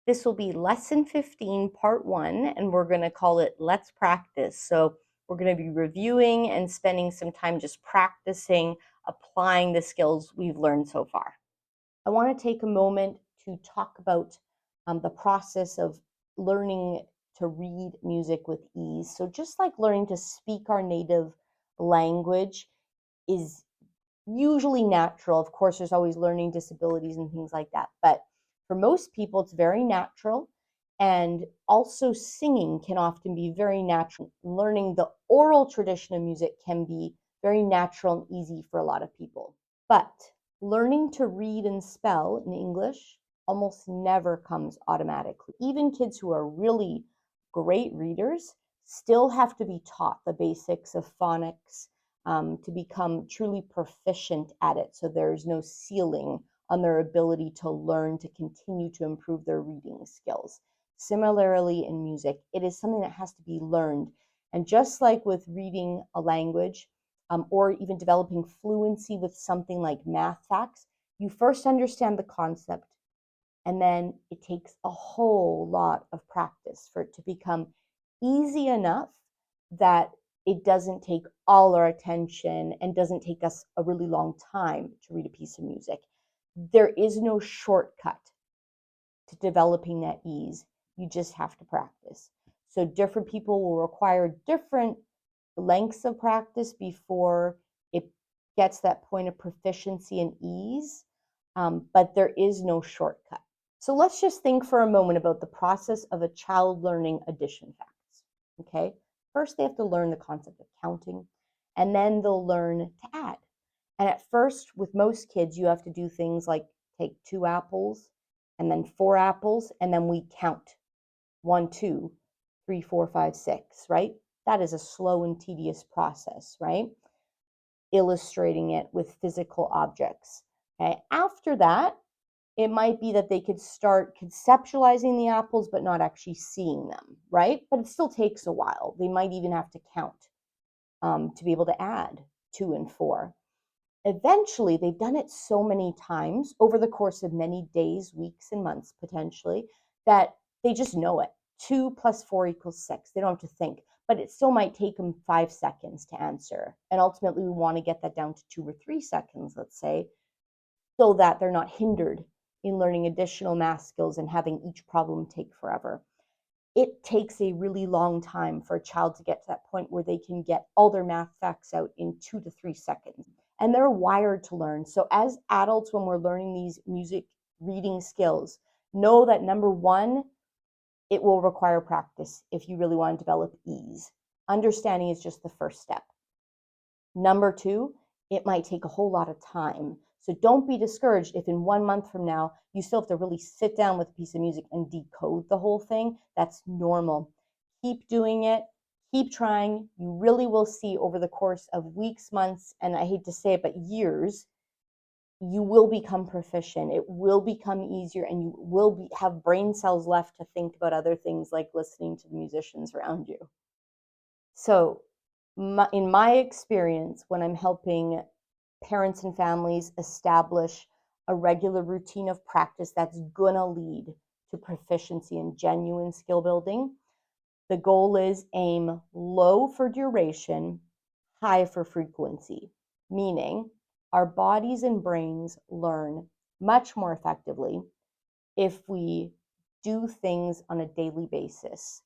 This will be lesson 15, part 1, and we're going to call it Let's Practice. So we're going to be reviewing and spending some time just practicing, applying the skills we've learned so far. I want to take a moment to talk about the process of learning to read music with ease. So just like learning to speak our native language is usually natural. Of course, there's always learning disabilities and things like that. But for most people, it's very natural. And also singing can often be very natural. Learning the oral tradition of music can be very natural and easy for a lot of people. But learning to read and spell in English almost never comes automatically. Even kids who are really great readers still have to be taught the basics of phonics, to become truly proficient at it. So there's no ceiling on their ability to learn to continue to improve their reading skills. Similarly, in music, it is something that has to be learned. And just like with reading a language, or even developing fluency with something like math facts, you first understand the concept, and then it takes a whole lot of practice for it to become easy enough that it doesn't take all our attention and doesn't take us a really long time to read a piece of music. There is no shortcut to developing that ease. You just have to practice. So different people will require different lengths of practice before it gets that point of proficiency and ease, but there is no shortcut. So let's just think for a moment about the process of a child learning addition facts, okay? First, they have to learn the concept of counting, and then they'll learn to add. And at first, with most kids, you have to do things like take 2 apples, and then 4 apples, and then we count 1, 2, 3, 4, 5, 6, right? That is a slow and tedious process, right? Illustrating it with physical objects. Okay? After that, it might be that they could start conceptualizing the apples, but not actually seeing them, right? But it still takes a while. They might even have to count to be able to add 2 and 4. Eventually, they've done it so many times over the course of many days, weeks, and months, potentially, that they just know it. 2 plus 4 equals 6. They don't have to think, but it still might take them 5 seconds to answer. And ultimately, we want to get that down to 2 or 3 seconds, let's say, so that they're not hindered in learning additional math skills and having each problem take forever. It takes a really long time for a child to get to that point where they can get all their math facts out in 2 to 3 seconds. And they're wired to learn. So as adults, when we're learning these music reading skills, know that number 1, it will require practice if you really want to develop ease. Understanding is just the first step. Number 2, it might take a whole lot of time. So don't be discouraged if in 1 month from now, you still have to really sit down with a piece of music and decode the whole thing. That's normal. Keep doing it. Keep trying. You really will see over the course of weeks, months, and I hate to say it, but years, you will become proficient. It will become easier, and you will have brain cells left to think about other things like listening to the musicians around you. So in my experience, when I'm helping parents and families establish a regular routine of practice that's gonna lead to proficiency and genuine skill building, the goal is aim low for duration, high for frequency, meaning our bodies and brains learn much more effectively if we do things on a daily basis.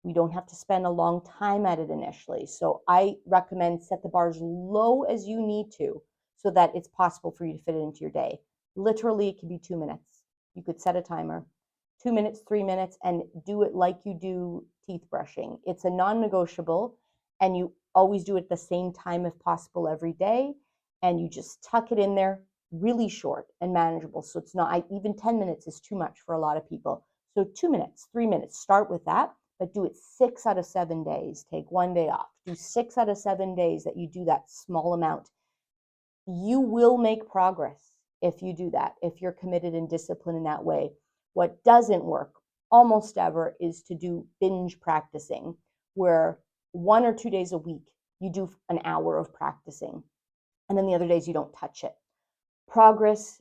We don't have to spend a long time at it initially. So I recommend set the bar as low as you need to so that it's possible for you to fit it into your day. Literally, it could be 2 minutes. You could set a timer, 2 minutes, 3 minutes, and do it like you do teeth brushing. It's a non-negotiable, and you always do it at the same time if possible every day, and you just tuck it in there, really short and manageable. So it's not, even 10 minutes is too much for a lot of people. So 2 minutes, 3 minutes, start with that, but do it 6 out of 7 days. Take 1 day off. Do 6 out of 7 days that you do that small amount. You will make progress if you do that, if you're committed and disciplined in that way. What doesn't work almost ever is to do binge practicing, where 1 or 2 days a week you do an hour of practicing, and then the other days you don't touch it. Progress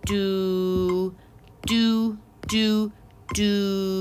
do, do, do, do.